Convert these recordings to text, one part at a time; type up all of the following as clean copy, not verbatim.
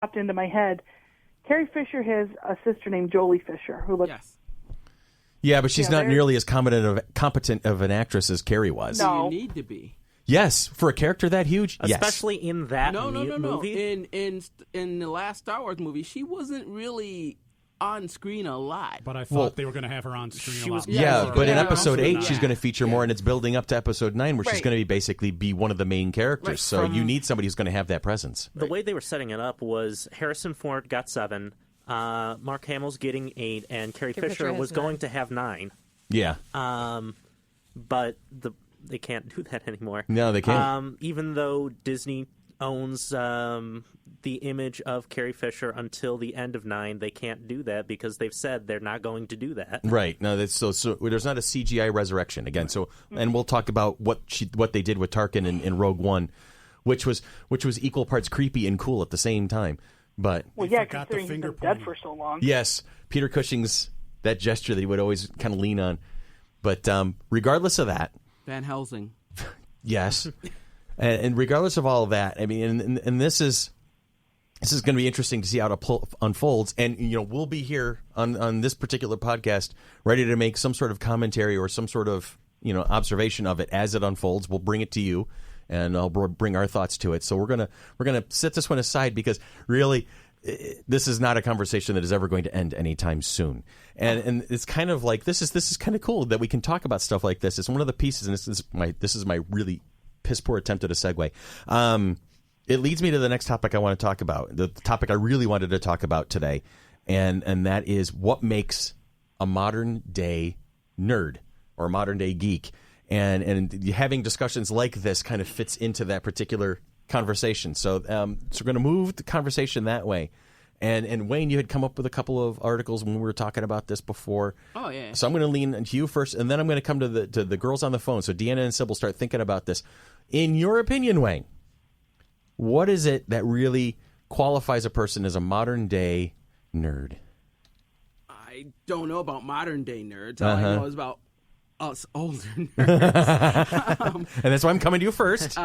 popped into my head. Carrie Fisher has a sister named Jolie Fisher who looks. Yes. Yeah, but she's not nearly as competent of an actress as Carrie was. No. You need to be. Yes, for a character that huge, especially in that movie. In the last Star Wars movie, she wasn't really on screen a lot. But I thought they were going to have her on screen a lot. Yeah, but in Episode 8, she's going to feature more, and it's building up to Episode 9, where she's going to basically be one of the main characters. Right. So you need somebody who's going to have that presence. The way they were setting it up was Harrison Ford got 7, Mark Hamill's getting 8, and Carrie Fisher was going to have 9. Yeah. But they can't do that anymore. No, they can't. Even though Disney owns the image of Carrie Fisher until the end of 9, they can't do that because they've said they're not going to do that. Right. No, that's so there's not a CGI resurrection again. So, and we'll talk about what they did with Tarkin in Rogue One, which was equal parts creepy and cool at the same time. But considering he's been dead for so long. Yes, Peter Cushing's that gesture that he would always kind of lean on. But regardless of that, Van Helsing. Yes, and regardless of all of that, I mean, and this is going to be interesting to see how it unfolds. And we'll be here on this particular podcast, ready to make some sort of commentary or some sort of observation of it as it unfolds. We'll bring it to you, and I'll bring our thoughts to it. So we're gonna set this one aside because really, this is not a conversation that is ever going to end anytime soon. And it's kind of like this is kind of cool that we can talk about stuff like this. It's one of the pieces, and this is my really piss poor attempt at a segue. It leads me to the next topic I want to talk about. The topic I really wanted to talk about today, and that is what makes a modern day nerd or a modern day geek. And having discussions like this kind of fits into that particular conversation. So we're going to move the conversation that way. And Wayne, you had come up with a couple of articles when we were talking about this before. Oh, yeah. So I'm going to lean into you first, and then I'm going to come to the girls on the phone. So Deanna and Sybil start thinking about this. In your opinion, Wayne, what is it that really qualifies a person as a modern-day nerd? I don't know about modern-day nerds. All I know is about us older nerds. And that's why I'm coming to you first.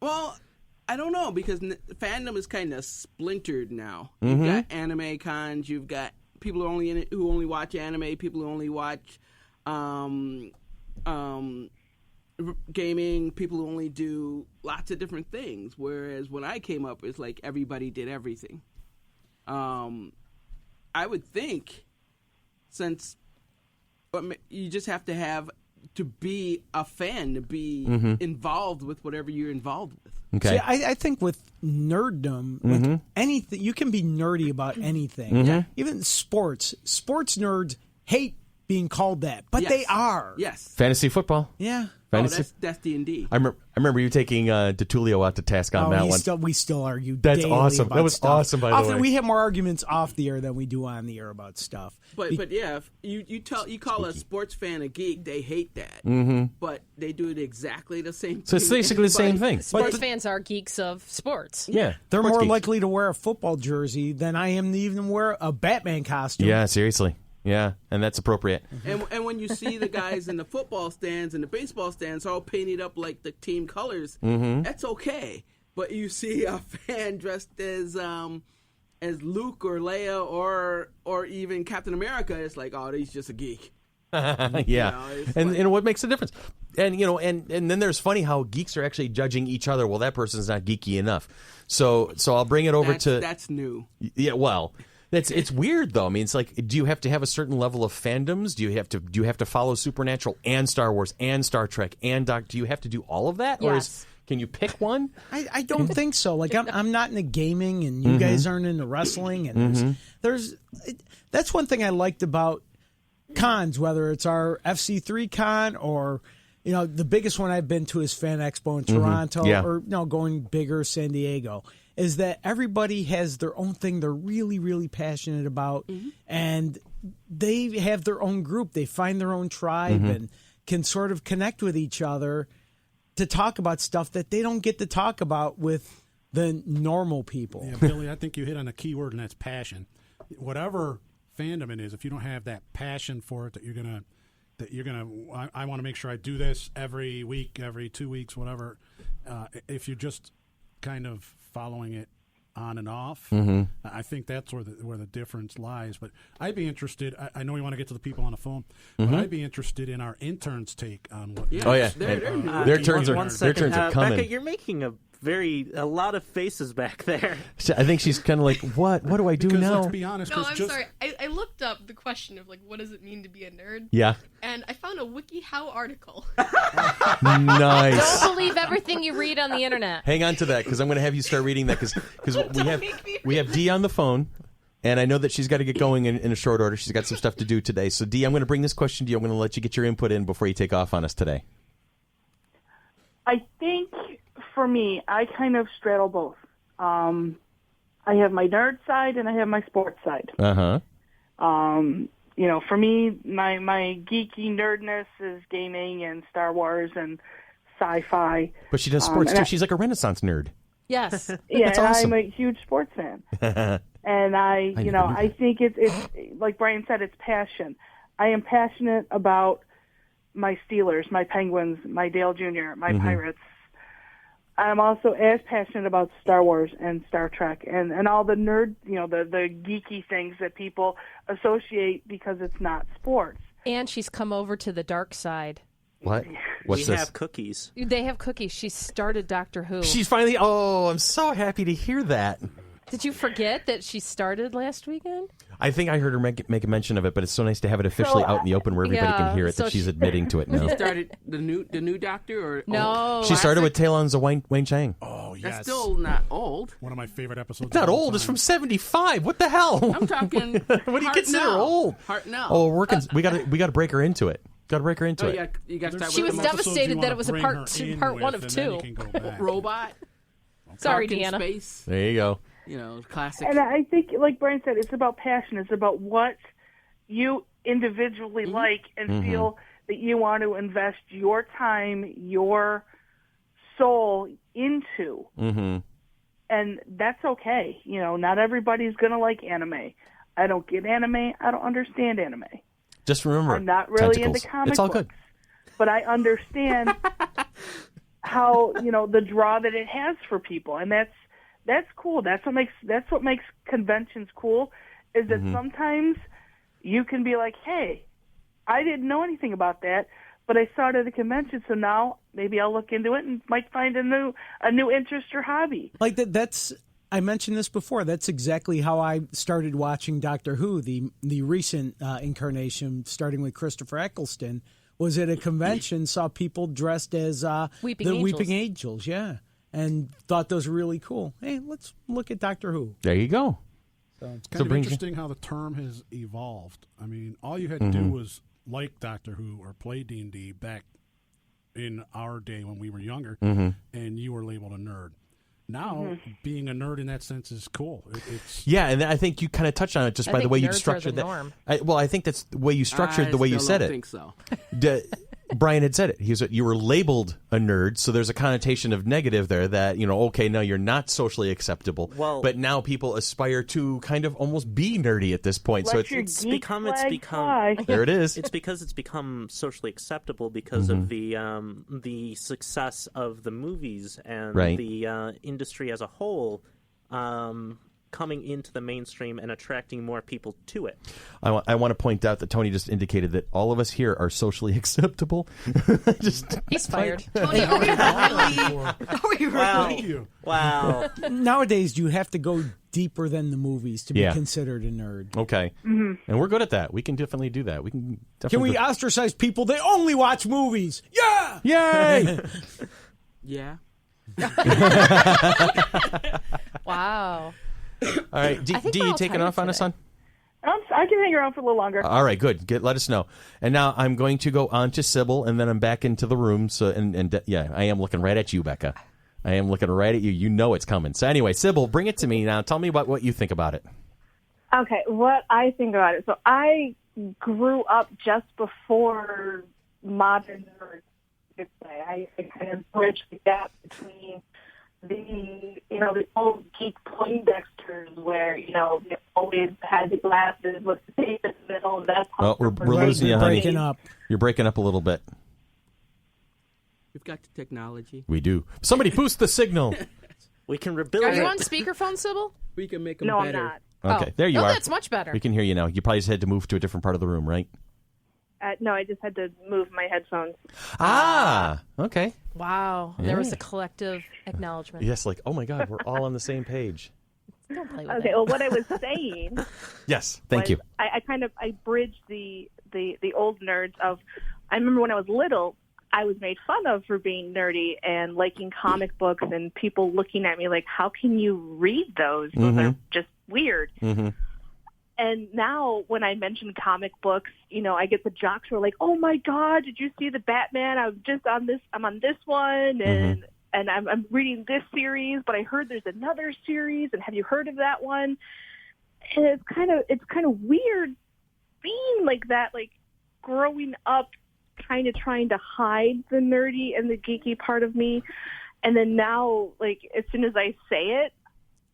Well, I don't know, because fandom is kind of splintered now. You've got anime cons, you've got people who only watch anime, people who only watch gaming, people who only do lots of different things. Whereas when I came up, it's like everybody did everything. I would think, since you just have to be a fan, to be involved with whatever you're involved with. Okay. See, I think with nerddom, with anything, you can be nerdy about anything. Yeah. Even sports. Sports nerds hate being called that, but they are. Yes. Fantasy football. Yeah. That's D&D. I remember you taking DeTulio out to task on that one. We still argue. That's daily awesome. About That was stuff. awesome, by the way. We have more arguments off the air than we do on the air about stuff. But yeah, if you call a sports fan a geek, they hate that. But they do it exactly the same thing. So it's basically the same thing. Sports fans are geeks of sports. Yeah. They're sports more geeks. likely to wear a football jersey than I am to even wear a Batman costume. Yeah, seriously. Yeah, and that's appropriate. And when you see the guys in the football stands and the baseball stands all painted up like the team colors, that's okay. But you see a fan dressed as Luke or Leia or even Captain America, it's like, oh, he's just a geek. Yeah, and what makes the difference? And and then there's funny how geeks are actually judging each other. Well, that person's not geeky enough. So I'll bring it over to that's new. Yeah, well. It's weird though. I mean, it's like, do you have to have a certain level of fandoms? Do you have to follow Supernatural and Star Wars and Star Trek and do you have to do all of that, or can you pick one? I don't think so. Like I'm not into gaming, and you guys aren't into wrestling, and that's one thing I liked about cons, whether it's our FC3 con or the biggest one I've been to is Fan Expo in Toronto, or going bigger, San Diego. Is that everybody has their own thing they're really, really passionate about, and they have their own group. They find their own tribe and can sort of connect with each other to talk about stuff that they don't get to talk about with the normal people. Yeah, Billy, I think you hit on a key word, and that's passion. Whatever fandom it is, if you don't have that passion for it, I want to make sure I do this every week, every 2 weeks, whatever. If you're just kind of following it on and off. Mm-hmm. I think that's where the difference lies. But I'd be interested. I know we want to get to the people on the phone, Mm-hmm. but I'd be interested in our interns' take on what. Yeah. Oh yeah, Their turns are One second. coming. Becca, you're making a lot of faces back there. I think she's kind of like, what do I do Because now? let's be honest, No, Chris, I'm just, sorry. I looked up the question of like, what does it mean to be a nerd? Yeah, And I found a WikiHow article. nice. Don't believe everything you read on the internet. Hang on to that because I'm going to have you start reading that because we have Dee on the phone, and I know that she's got to get going in a short order. She's got some stuff to do today. So Dee, I'm going to bring this question to you. I'm going to let you get your input in before you take off on us today. I think for me, I kind of straddle both. I have my nerd side and I have my sports side. Uh-huh. For me, my geeky nerdness is gaming and Star Wars and sci-fi. But she does sports too. She's like a Renaissance nerd. Yes. Yeah, That's and awesome. I'm a huge sports fan. And I think it's like Brian said, it's passion. I am passionate about my Steelers, my Penguins, my Dale Jr., my Pirates. I'm also as passionate about Star Wars and Star Trek and all the nerd, the geeky things that people associate because it's not sports. And she's come over to the dark side. What? What's we this? have cookies. They have cookies. She started Doctor Who. She's finally. Oh, I'm so happy to hear that. Did you forget that she started last weekend? I think I heard her make a mention of it, but it's so nice to have it officially out in the open where everybody can hear it. so That she's she- admitting to it now. Started the new Doctor or No. She started with Talons of Wayne Chang. oh yes, That's still not old. one of my favorite episodes. It's not of all old. It's time. from '75. What the hell? I'm talking. What do you consider old? Hartnell. Oh, we're working. We got to break her into it. Got to break her into Oh, it. you got to start She with was the Episodes devastated you that wanna it was a bring part her two- in part with, one of and then two. you can go back. robot. Sorry, Dark in Deanna. Space. There you go. Classic. And I think, like Brian said, it's about passion. It's about what you individually like and feel that you want to invest your time, your soul into. Mm-hmm. And that's okay. Not everybody's going to like anime. I don't get anime. I don't understand anime. Just remember, I'm not really tentacles. into comic It's all books. good. But I understand how, the draw that it has for people. And that's cool. That's what makes conventions cool, is that sometimes you can be like, hey, I didn't know anything about that, but I saw it at a convention, so now maybe I'll look into it and might find a new interest or hobby. Like that's I mentioned this before. That's exactly how I started watching Doctor Who. The recent incarnation, starting with Christopher Eccleston, was at a convention. Saw people dressed as Weeping the Angels. Weeping Angels, yeah, and thought those were really cool. Hey, let's look at Doctor Who. There you go. It's So kind of brings you- interesting how the term has evolved. I mean, all you had to do was like Doctor Who or play D&D back in our day when we were younger, and you were labeled a nerd. Now, being a nerd in that sense is cool. It's Yeah, and I think you kind of touched on it just I by the think way you nerds are structured the that. norm. I think that's the way you structured the way you said I it. think so. Brian had said it. You were labeled a nerd, so there's a connotation of negative there that, okay, no, you're not socially acceptable. Well- but now people aspire to kind of almost be nerdy at this point. Let So it's your it's geek become- it's flag become- fly. there it is. It's because it's become socially acceptable because of the success of the movies and Right. the industry as a whole coming into the mainstream and attracting more people to it. I want to point out that Tony just indicated that all of us here are socially acceptable. He's fired. Tony, are we really? Are we really? Thank you. Wow. Nowadays, you have to go deeper than the movies to be Yeah. considered a nerd. Okay, and we're good at that. We can definitely do that. We can Can definitely. we ostracize people? They only watch movies. Yeah. Yay! Yeah. Wow. All right, I think D, we're you all taking tired off on us, today. son? I can hang around for a little longer. All right, good. Let us know. And now I'm going to go on to Sybil, and then I'm back into the room. So, yeah, I am looking right at you, Becca. I am looking right at you. You know it's coming. So anyway, Sybil, bring it to me now. Tell me about what you think about it. Okay, what I think about it. So I grew up just before modern nerds, you could say. I kind of bridged the gap between the old geek Poindexters where, they always had the glasses with the tape in the middle. That's how We're losing you, You're honey. breaking up. You're breaking up a little bit. We've got the technology. We do. Somebody boost the signal. We can rebuild Are you it. on speakerphone, Sybil? We can make them No, I'm better. not. Okay, there you oh, are. that's much better. We can hear you now. You probably just had to move to a different part of the room, right? No, I just had to move my headphones. Okay. Wow. There was a collective acknowledgement. Yes, like, oh my God, we're all on the same page. Don't play with Okay, it. well, what I was saying Yes, thank was you. I bridged the old nerds of. I remember when I was little, I was made fun of for being nerdy and liking comic books, and people looking at me like, "How can you read those? Those are just weird." Mm-hmm. And now, when I mention comic books, I get the jocks who are like, "Oh my God, did you see the Batman? I'm on this one, and I'm reading this series, but I heard there's another series, and have you heard of that one?" And it's kind of weird being like that, like growing up, kind of trying to hide the nerdy and the geeky part of me, and then now, like as soon as I say it,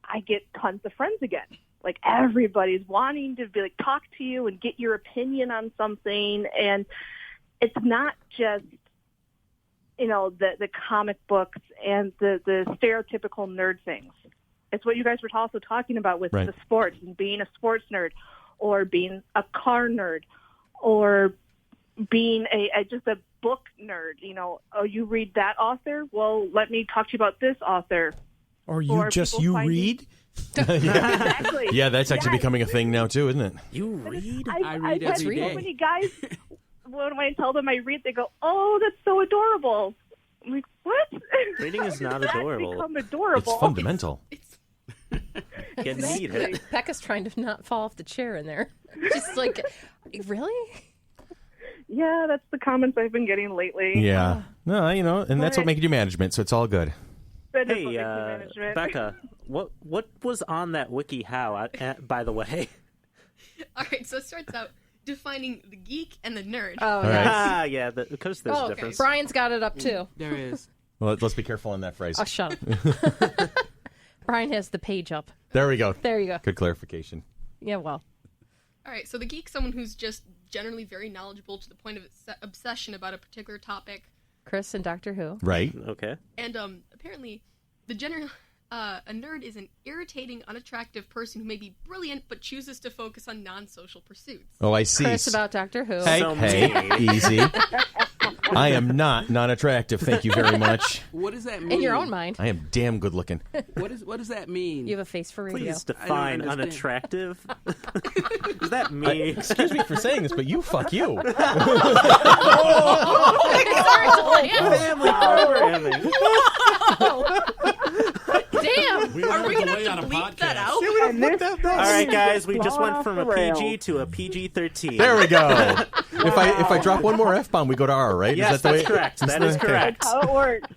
I get tons of friends again. Like everybody's wanting to be like talk to you and get your opinion on something, and it's not just the comic books and the stereotypical nerd things. It's what you guys were also talking about with the sports and being a sports nerd, or being a car nerd, or being just a book nerd. Oh, you read that author? Well, let me talk to you about this author. Or you read? Exactly. Yeah, that's actually becoming a thing now too, isn't it? You read? I read I've every had day. so many guys, when I tell them I read, they go, "Oh, that's so adorable." I'm like, "What?" Reading is not That's adorable. become adorable. It's fundamental. You need it. Becca's trying to not fall off the chair in there. Just like, really? Yeah, that's the comments I've been getting lately. Yeah. No, and that's what makes you management, so it's all good. But it's Hey, what makes me management. Becca, what was on that wiki how, by the way? All right, so it starts out defining the geek and the nerd. Oh, right. Yeah, because there's a okay. difference. Brian's got it up, too. There is. Well, let's be careful on that phrase. Oh, shut up. Brian has the page up. There we go. There you go. Good clarification. Yeah, well. All right, so the geek, someone who's just generally very knowledgeable to the point of obsession about a particular topic. Chris and Doctor Who. Right. Okay. And apparently, a nerd is an irritating, unattractive person who may be brilliant but chooses to focus on non-social pursuits. Oh, I see. Chris about Doctor Who. Hey, easy. I am not non-attractive, thank you very much. What does that mean? In your own mind. I am damn good looking. What does that mean? You have a face for radio. Please define understand. unattractive. Does that mean? Excuse me for saying this, but you fuck you. Family programming. Damn! We Are we going gonna to have to on a bleep that podcast. out? And this All right, guys, we just Off went from a the rails. PG to a PG-13. There we go. If I drop one more F-bomb, we go to R, right? Yes, is that the that's way? correct. That is correct. how it works.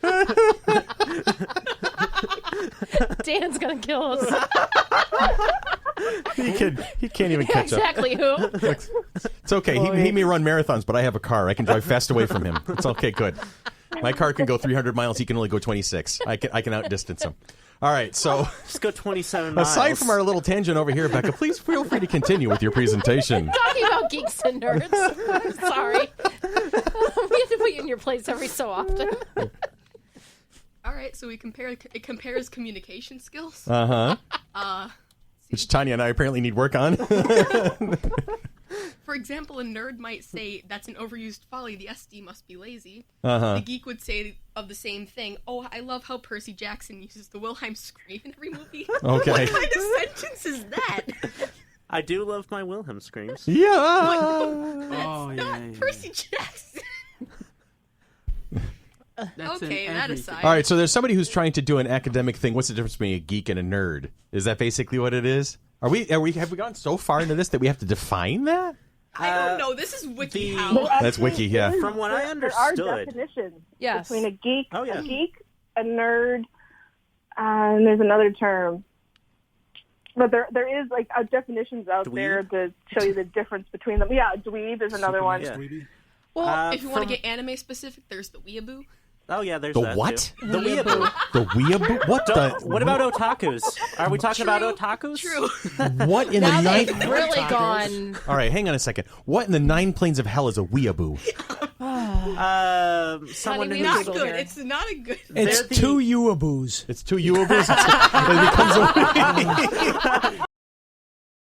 Dan's gonna kill us. He can't even catch up. Exactly who? It's okay. He may run marathons, but I have a car. I can drive fast away from him. It's okay. Good. My car can go 300 miles. He can only go 26. I can outdistance him. All right. So Just go 27 miles. aside from our little tangent over here, Becca, please feel free to continue with your presentation. Talking about geeks and nerds. I'm sorry. We have to put you in your place every so often. All right, so it compares communication skills. Which Tanya and I apparently need work on. For example, a nerd might say, "That's an overused folly. The SD must be lazy." The geek would say of the same thing, "Oh, I love how Percy Jackson uses the Wilhelm scream in every movie." Okay. What kind of sentence is that? I do love my Wilhelm screams. Yeah. Oh, Not yeah. Percy Jackson. That's Okay, in that everything. aside. All right. So there's somebody who's trying to do an academic thing. What's the difference between a geek and a nerd? Is that basically what it is? Have we gone so far into this that we have to define that? I don't know. This is the- WikiHow. That's wiki. Yeah. From what I There are understood, definitions Yes. between a geek, Oh, yeah. a nerd, and there's another term. But there is like definitions out Dweeb? there to show you the difference between them. Yeah, dweeb is another one. Yeah. Dweeby? Well, if you want from- to get anime specific, there's the weeaboo. oh yeah, there's The that what? too. The weeaboo. The weeaboo? What the? What about otakus? Are we talking about otakus? True. What in Now the they've nine? really gone. All right, hang on a second. What in the 9 planes of hell is a weeaboo? Someone Honey, who's Not Google good. here. It's not a good. It's the- two Uaboos. It's two Uaboos. It becomes a